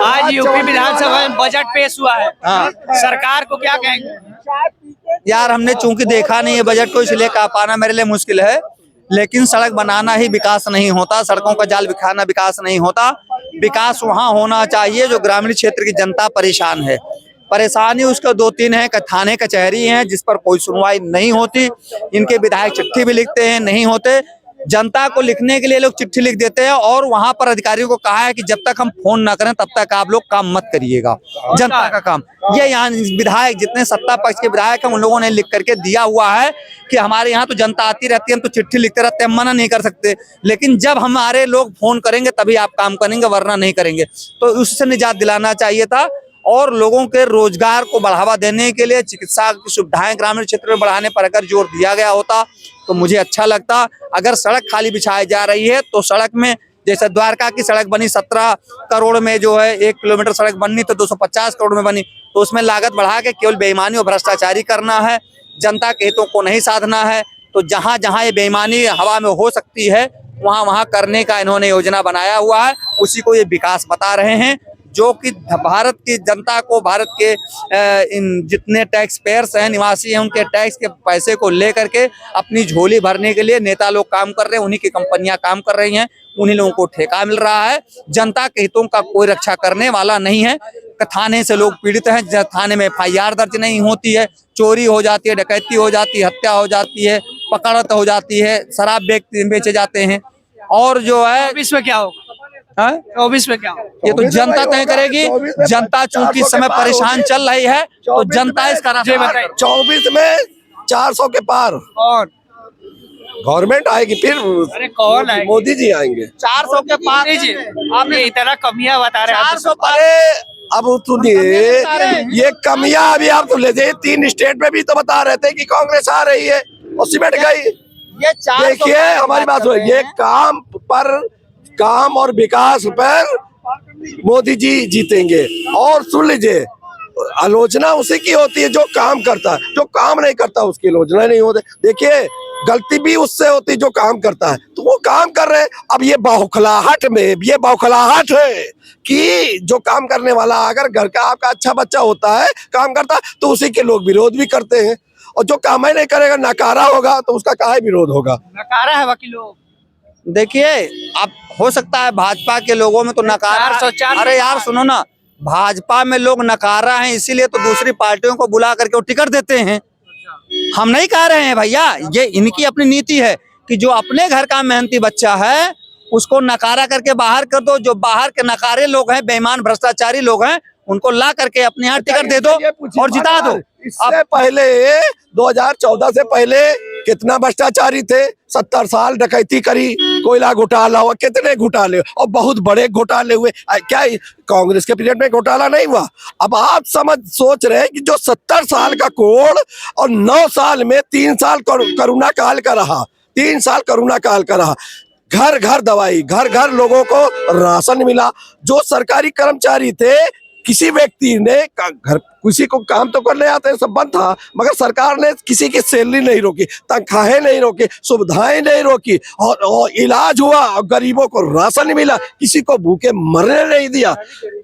आज यूपी विधानसभा में बजट पेश हुआ है। हाँ। सरकार को क्या कहेंगे? यार हमने चूंकि देखा नहीं है बजट को, इसलिए कह पाना मेरे लिए मुश्किल है। लेकिन सड़क बनाना ही विकास नहीं होता, सड़कों का जाल बिछाना विकास नहीं होता। विकास वहाँ होना चाहिए जो ग्रामीण क्षेत्र की जनता परेशान है। परेशानी उसका 2-3 है, थाने कचहरी हैं जिस पर कोई सुनवाई नहीं होती। इनके विधायक चिट्ठी भी लिखते हैं, नहीं होते। जनता को लिखने के लिए लोग चिट्ठी लिख देते हैं और वहां पर अधिकारियों को कहा है कि जब तक हम फोन ना करें तब तक आप लोग काम मत करिएगा, जनता का काम। ये यहाँ विधायक जितने सत्ता पक्ष के विधायक हैं उन लोगों ने लिख करके दिया हुआ है कि हमारे यहाँ तो जनता आती रहती है, हम तो चिट्ठी लिखते रहते हैं, मना नहीं कर सकते। लेकिन जब हमारे लोग फोन करेंगे तभी आप काम करेंगे, वरना नहीं करेंगे। तो उससे निजात दिलाना चाहिए था। और लोगों के रोजगार को बढ़ावा देने के लिए चिकित्सा की सुविधाएं ग्रामीण क्षेत्र में बढ़ाने पर अगर जोर दिया गया होता तो मुझे अच्छा लगता। अगर सड़क खाली बिछाई जा रही है तो सड़क में, जैसे द्वारका की सड़क बनी 17 करोड़ में, जो है 1 किलोमीटर सड़क बननी तो 250 करोड़ में बनी, तो उसमें लागत बढ़ा के केवल बेईमानी और भ्रष्टाचारी करना है, जनता के हितों को नहीं साधना है। तो जहां जहां ये बेईमानी हवा में हो सकती है वहां वहां करने का इन्होंने योजना बनाया हुआ है, उसी को ये विकास बता रहे हैं। जो कि भारत की जनता को, भारत के इन जितने टैक्स पेयर्स हैं, निवासी हैं, उनके टैक्स के पैसे को लेकर के अपनी झोली भरने के लिए नेता लोग काम कर रहे हैं, उन्हीं की कंपनियां काम कर रही हैं, उन्हीं लोगों को ठेका मिल रहा है। जनता के हितों का कोई रक्षा करने वाला नहीं है। थाने से लोग पीड़ित हैं, थाने में FIR दर्ज नहीं होती है, चोरी हो जाती है, डकैती हो जाती है, हत्या हो जाती है, पकड़त हो जाती है, शराब बेचे जाते हैं। और जो है 24 में क्या होगा? 24 में क्या होगा? ये तो जनता तय करेगी। जनता चूंकि इस समय परेशान चल रही है तो जनता इसका 24 में 400 के पार और गवर्नमेंट आएगी, फिर अरे कौन आएगी? मोदी जी आएंगे। 400 के पार जी, आपने इतना कमियां बता रहे हैं। 400 पार। अब सुनिए, ये कमियां अभी आप तो ले जाइए, 3 स्टेट में भी तो बता रहे थे कि कांग्रेस आ रही है और सिमट गई। ये 400 देखिए हमारी बात सुनिए, ये काम और विकास पर मोदी जी जीतेंगे। और सुन लीजिए, आलोचना उसी की होती है जो काम करता है, जो काम नहीं करता उसकी आलोचना नहीं होती। देखिए गलती भी उससे होती है जो काम करता है, तो वो काम कर रहे हैं। अब ये बौखलाहट है कि जो काम करने वाला, अगर घर का आपका अच्छा बच्चा होता है, काम करता है, तो उसी के लोग विरोध भी करते हैं। और जो काम ही नहीं करेगा, नकारा होगा, तो उसका काहे विरोध होगा? नकारा है वकीलों। देखिए अब हो सकता है भाजपा के लोगों में तो नकारा। 404 अरे यार सुनो ना, भाजपा में लोग नकारा हैं, इसीलिए तो दूसरी पार्टियों को बुला करके वो टिकट देते हैं। हम नहीं कह रहे हैं भैया, ये इनकी अपनी नीति है कि जो अपने घर का मेहनती बच्चा है उसको नकारा करके बाहर कर दो। जो बाहर के नकारे लोग हैं, बेईमान भ्रष्टाचारी लोग हैं, उनको ला करके अपने यहाँ टिकट दे दो और जिता दो। इससे पहले 2014 से पहले कितना भ्रष्टाचारी थे, 70 साल डकैती करी, कोयला घोटाला हुआ, कितने घोटाले और बहुत बड़े घोटाले हुए। क्या कांग्रेस के पीरियड में घोटाला नहीं हुआ? अब आप सोच रहे हैं कि जो 70 साल का कोड और 9 साल में 3 साल कोरोना काल का रहा, 3 साल कोरोना काल का रहा, घर घर दवाई, घर घर लोगों को राशन मिला। जो सरकारी कर्मचारी थे, किसी व्यक्ति ने घर, किसी को काम तो करने आते हैं, सब बंद था, मगर सरकार ने किसी की सैलरी नहीं रोकी, तनख्वाहें नहीं रोकी, सुविधाएं नहीं रोकी, और इलाज हुआ और गरीबों को राशन मिला, किसी को भूखे मरने नहीं दिया।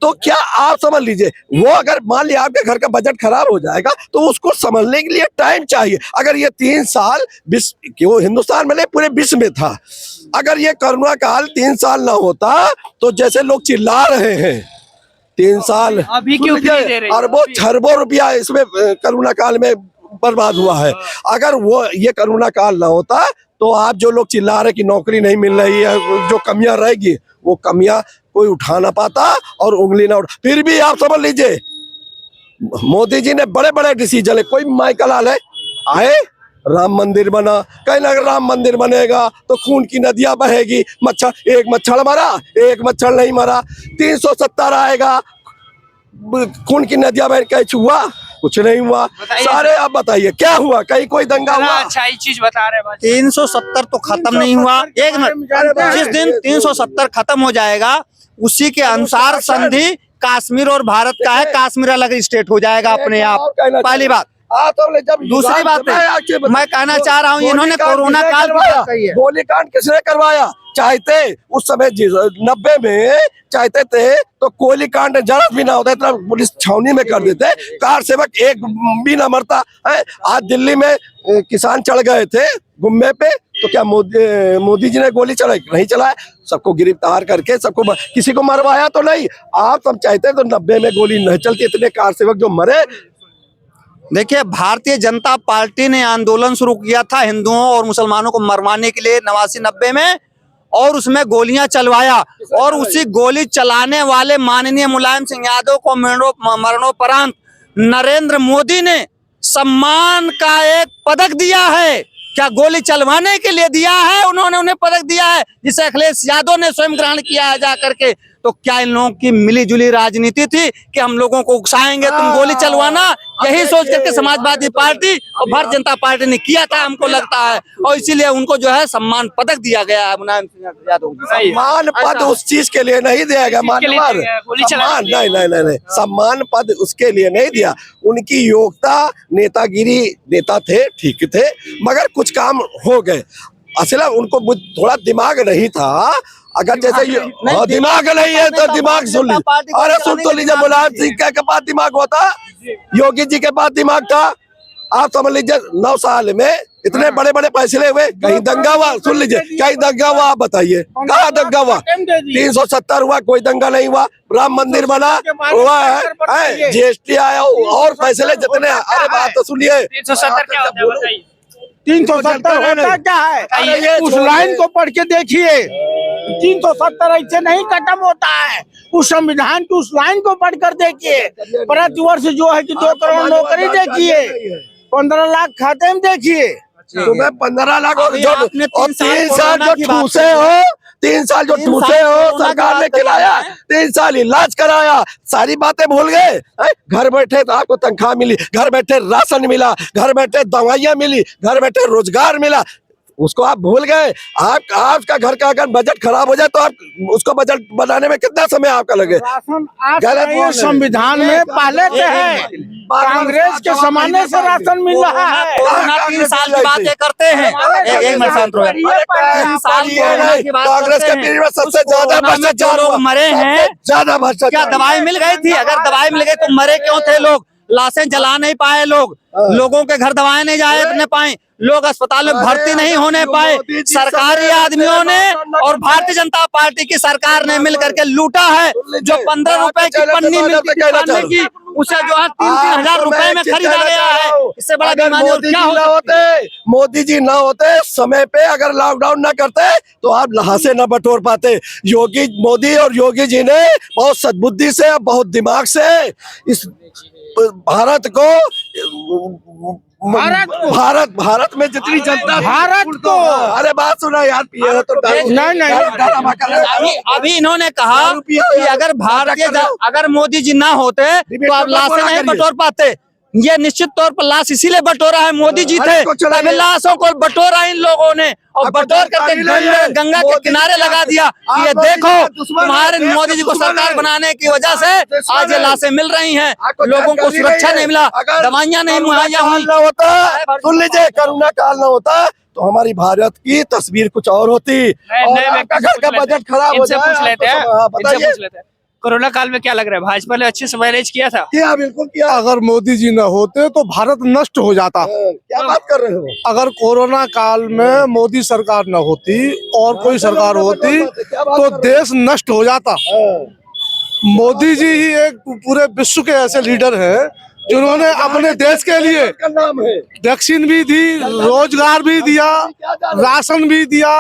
तो क्या आप समझ लीजिए, वो अगर मान लिया आपके घर का बजट खराब हो जाएगा तो उसको संभलने के लिए टाइम चाहिए। अगर ये 3 साल वो हिंदुस्तान में नहीं, पूरे विश्व में था, अगर ये कोरोना काल 3 साल ना होता तो जैसे लोग चिल्ला रहे हैं 3 साल, अभी क्यों फ्री दे रहे हैं? अरबों खरबों रुपया इसमें कोरोना काल में बर्बाद हुआ है। अगर वो ये कोरोना काल ना होता तो आप जो लोग चिल्ला रहे कि नौकरी नहीं मिल रही है, जो कमियां रहेगी, वो कमियां कोई उठा ना पाता और उंगली ना उठा। फिर भी आप समझ लीजिए, मोदी जी ने बड़े बड़े डिसीजन है। कोई माइकल आए, राम मंदिर बना, कहीं ना राम मंदिर बनेगा तो खून की नदियां बहेगी, एक मच्छर मरा, एक मच्छर नहीं मरा, 370 आएगा, खून की नदियां बह, कुछ हुआ? कुछ नहीं हुआ। सारे आप बताइए क्या हुआ? कहीं कोई दंगा हुआ? अच्छा ही चीज बता रहे हैं। 370 तो खत्म नहीं हुआ। एक मिनट, जिस दिन 370 खत्म हो जाएगा उसी के अनुसार संधि कश्मीर और भारत का है, कश्मीर अलग स्टेट हो जाएगा अपने आप। पहली बात। दूसरी बात है, मैं कहना चाह रहा हूँ, इन्होंने कोरोना काल गोलीकांड किसने करवाया? चाहते उस समय 90 में चाहते थे तो कोयली कांड जरा भी ना होता, इतना पुलिस छावनी में कर देते, कार सेवक एक भी ना मरता है। आज दिल्ली में किसान चढ़ गए थे गुम्मे पे, तो क्या मोदी जी ने गोली चलाई? नहीं चलाया। सबको गिरफ्तार करके सबको किसी को मरवाया तो नहीं। आप सब चाहते तो 90 में गोली नहीं चलती, इतने कार सेवक जो मरे। देखिए, भारतीय जनता पार्टी ने आंदोलन शुरू किया था हिंदुओं और मुसलमानों को मरवाने के लिए 89-90 में, और उसमें गोलियां चलवाया, और उसी गोली चलाने वाले माननीय मुलायम सिंह यादव को मरणोपरांत नरेंद्र मोदी ने सम्मान का एक पदक दिया है। क्या गोली चलवाने के लिए दिया है? उन्होंने उन्हें पदक दिया है, जिसे अखिलेश यादव ने स्वयं ग्रहण किया है जा करके। तो क्या इन लोगों की मिलीजुली राजनीति थी कि हम लोगों को उकसाएंगे, तुम गोली चलवाना? यही सोच करके समाजवादी पार्टी और भारतीय जनता पार्टी ने किया था, हमको लगता है, और इसीलिए उनको जो है सम्मान पदक दिया गया है मुलायम सिंह यादव को। सम्मान पद उस चीज के लिए नहीं दिया गया, मान्यवर सम्मान नहीं, सम्मान पद उसके लिए नहीं दिया। उनकी योग्यता, नेतागिरी, नेता थे, ठीक थे, मगर कुछ काम हो गए। असल उनको थोड़ा दिमाग नहीं था। अगर जैसे दिमाग नहीं है तो दिमाग सुन लीजिए। अरे सुन तो लीजिए, मुलायम सिंह के पास दिमाग होता, योगी जी के पास दिमाग था। आप समझ लीजिए 9 साल में इतने बड़े बड़े फैसले हुए, कहीं दंगा हुआ? सुन लीजिए, कहीं दंगा हुआ? आप बताइए, कहाँ दंगा हुआ? 370 हुआ, कोई दंगा नहीं हुआ। राम मंदिर बना हुआ है, GST आया, और फैसले जितने। अरे बात तो सुनिए, 370 क्या होता है बताइए? 370 होता क्या है? उस लाइन को पढ़ के देखिए। 370 ऐसे नहीं खत्म होता है। उस संविधान की उस लाइन को पढ़कर देखिए। प्रतिवर्ष जो है कि 2 करोड़ नौकरी देखिए, 15 लाख खाते में देखिए। तुम्हें 15 लाख और 3 साल जो ठूसे हो, 3 साल जो ठूसे हो, सरकार ने खिलाया, 3 साल इलाज कराया, सारी बातें भूल गए। घर बैठे तो आपको तनख्वाह मिली, घर बैठे राशन मिला, घर बैठे दवाइयाँ मिली, घर बैठे रोजगार मिला, उसको आप भूल गए। आपका घर का अगर बजट खराब हो जाए तो आप उसको बजट बनाने में कितना समय आपका लगे? गलत संविधान में पहले से है, कांग्रेस के जमाने से राशन मिल रहा है। कोरोना 3 साल की बातें करते हैं। एक मिनट शांत रहो। 3 साल कांग्रेस के पीरियड में सबसे ज्यादा भ्रष्टाचार लोग मरे हैं, ज्यादा भ्रष्टाचार। क्या दवाई मिल गई थी? अगर दवाई मिल गई तो मरे क्यों थे लोग? लाशें जला नहीं पाए लोग, लोगों के घर दवाएं नहीं जाने पाए, लोग अस्पताल में भर्ती नहीं होने पाए। सरकारी आदमियों ने और भारतीय जनता पार्टी की सरकार ने मिल करके लूटा है। जो 15 रुपए की पन्नी मिलती थी खाने की, उसे जो है 3-3 हजार रुपए में खरीदा गया है। इससे बड़ा बेईमानी और क्या होते? मोदी जी ना होते समय पे, अगर लॉकडाउन ना करते तो आप लहासे न बटोर पाते। मोदी और योगी जी ने बहुत सद्बुद्धि से, बहुत दिमाग से इस भारत में जितनी जनता, भारत को, अरे बात सुना यार, पिए तो नहीं। अभी इन्होंने कहा कि अगर मोदी जी ना होते तो आप लाशें नहीं बटोर पाते। ये निश्चित तौर पर लाश इसीलिए बटोरा है, मोदी जी थे तभी लाशों को बटोरा इन लोगों ने, और बटोर करके गंगा के किनारे लगा दिया। ये देखो, तुम्हारे मोदी जी को सरकार बनाने की वजह से आज ये लाशें मिल रही हैं, लोगों को सुरक्षा नहीं मिला, दवाइयाँ नहीं मुहैया हुई। सुन लीजिए, कोरोना काल न होता तो हमारी भारत की तस्वीर कुछ और होती। घर का बजट खराब हो जाए। पूछ लेते हैं, कोरोना काल में क्या लग रहा है, भाजपा ने अच्छे से मैनेज किया था? किया, बिल्कुल किया। अगर मोदी जी न होते तो भारत नष्ट हो जाता। क्या बात कर रहे हो? अगर कोरोना काल में मोदी सरकार न होती और कोई सरकार होती तो देश नष्ट हो जाता। मोदी जी ही एक पूरे विश्व के ऐसे लीडर हैं जिन्होंने अपने देश के लिए वैक्सीन भी दी, रोजगार भी दिया, राशन भी दिया,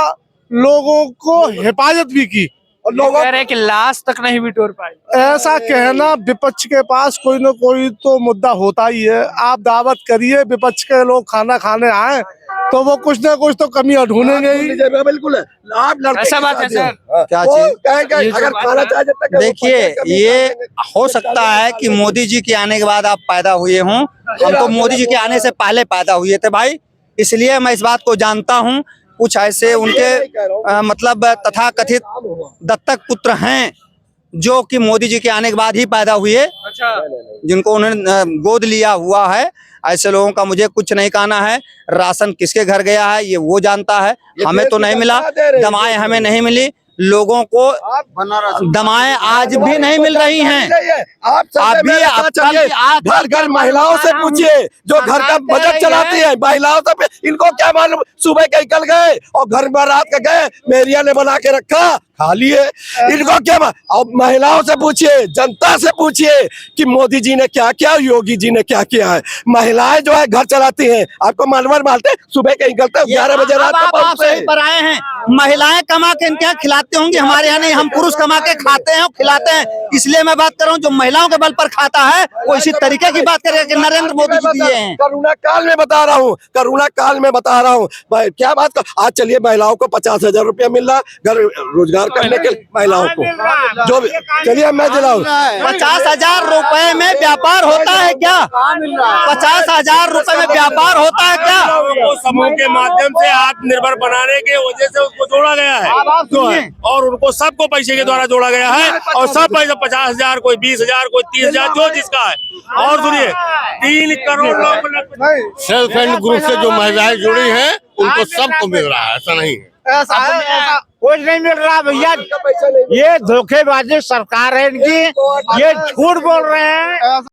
लोगों को हिफाजत भी की। और लोग कह रहे हैं कि लाश तक नहीं बिटोर पाए। ऐसा कहना, विपक्ष के पास कोई न कोई तो मुद्दा होता ही है। आप दावत करिए, विपक्ष के लोग खाना खाने आए तो वो कुछ न कुछ तो कमियां ढूंढेंगे ही। बिल्कुल है, आप ऐसा बात है सर। क्या चीज? अगर खाना चाहिए, देखिए, ये हो सकता है कि मोदी जी के आने के बाद आप पैदा हुए हों, हम तो मोदी जी के आने से पहले पैदा हुए थे भाई, इसलिए मैं इस बात को जानता हूँ। कुछ ऐसे उनके मतलब तथाकथित दत्तक पुत्र हैं जो कि मोदी जी के आने के बाद ही पैदा हुए, अच्छा, जिनको उन्होंने गोद लिया हुआ है। ऐसे लोगों का मुझे कुछ नहीं कहना है। राशन किसके घर गया है ये वो जानता है, हमें तो नहीं मिला। दवाएं हमें नहीं मिली, लोगों को दवाएं आज भी नहीं मिल रही हैं। आप भी घर घर महिलाओं से पूछिए जो घर का बजट चलाती है, महिलाओं से इनको क्या मालूम। सुबह के निकल गए और घर में रात के गए, मेरिया ने बना के रखा, खा लिए, इनको क्या। अब महिलाओं से पूछिए, जनता से पूछिए कि मोदी जी ने क्या किया, योगी जी ने क्या किया है। महिलाएं जो है घर चलाती हैं, आपको मालूम मालते सुबह के निकलते 11 बजे रात को पहुंचते पर आए हैं। महिलाएं कमा के इनके यहाँ खिलाते होंगे, हमारे यहाँ नहीं, हम पुरुष कमा के खाते हैं और खिलाते हैं। इसलिए मैं बात कर रहा हूँ, जो महिलाओं के बल पर खाता है वो इसी तरीके की बात करेगा कि नरेंद्र मोदी जी दिए हैं। करुणा काल में बता रहा हूँ, करुणा काल में बता रहा हूँ। क्या बात कर, आज चलिए महिलाओं को 50,000 रुपया मिल रहा घर रोजगार करने के लिए महिलाओं को, जो भी चलिए मैं दिलाऊं। 50,000 रुपए में व्यापार होता है क्या? 50,000 रुपए में व्यापार होता है क्या? समूह के माध्यम से आत्मनिर्भर बनाने के वजह से उसको जोड़ा गया है, और उनको सबको पैसे के द्वारा जोड़ा गया है। और सब पैसा 50,000, कोई 20,000, कोई 30,000, जो जिसका है। और सुनिए, 3 करोड़ लोग सेल्फ हेल्प ग्रुप से जो महिलाएं जुड़ी हैं उनको सबको मिल रहा है, ऐसा नहीं है। ऐसा कुछ नहीं मिल रहा भैया, ये धोखेबाजी सरकार है इनकी, ये झूठ बोल रहे हैं।